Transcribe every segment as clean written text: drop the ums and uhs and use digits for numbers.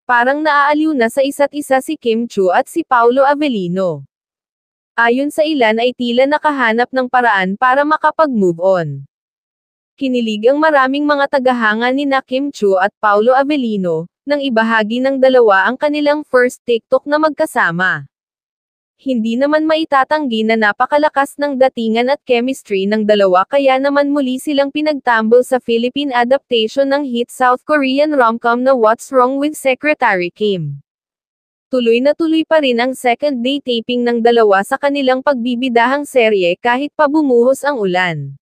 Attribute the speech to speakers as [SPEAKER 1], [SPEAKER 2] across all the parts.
[SPEAKER 1] Parang naaaliw na sa isa't isa si Kim Chu at si Paulo Avellino. Ayon sa ilan ay tila nakahanap ng paraan para makapag-move on. Kinilig ang maraming mga tagahanga nina Kim Chu at Paulo Avellino, nang ibahagi ng dalawa ang kanilang first TikTok na magkasama. Hindi naman maitatanggi na napakalakas ng datingan at chemistry ng dalawa kaya naman muli silang pinagtambol sa Philippine adaptation ng hit South Korean rom-com na What's Wrong with Secretary Kim. Tuloy na tuloy pa rin ang second day taping ng dalawa sa kanilang pagbibidahang serye kahit pa bumuhos ang ulan.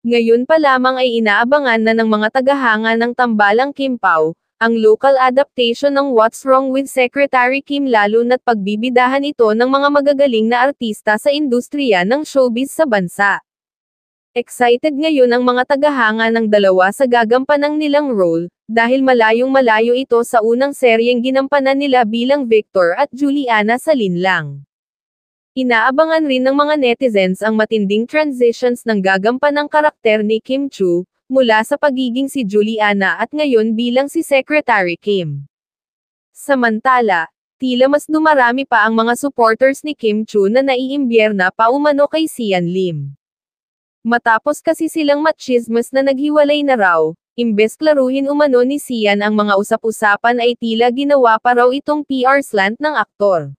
[SPEAKER 1] Ngayon pa lamang ay inaabangan na ng mga tagahanga ng tambalang Kim Pao, ang local adaptation ng What's Wrong with Secretary Kim lalo na't pagbibidahan ito ng mga magagaling na artista sa industriya ng showbiz sa bansa. Excited ngayon ang mga tagahanga ng dalawa sa gagampanang nilang role, dahil malayong malayo ito sa unang seryeng ginampanan nila bilang Victor at Juliana sa linlang. Inaabangan rin ng mga netizens ang matinding transitions ng gagampanang karakter ni Kim Chu, mula sa pagiging si Juliana at ngayon bilang si Secretary Kim. Samantala, tila mas dumarami pa ang mga supporters ni Kim Chu na naiimbierna pa umano kay Sian Lim. Matapos kasi silang matchismis na naghiwalay na raw, imbes klaruhin umano ni Sian ang mga usap-usapan ay tila ginawa pa raw itong PR slant ng aktor.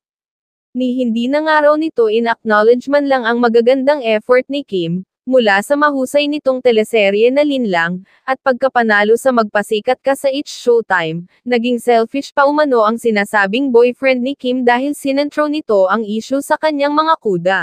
[SPEAKER 1] Ni hindi na nga raw nito in-acknowledge man lang ang magagandang effort ni Kim, mula sa mahusay nitong teleserye na Linlang, at pagkapanalo sa Magpasikat Ka sa It's Showtime, naging selfish pa umano ang sinasabing boyfriend ni Kim dahil sinentro nito ang issue sa kanyang mga kuda.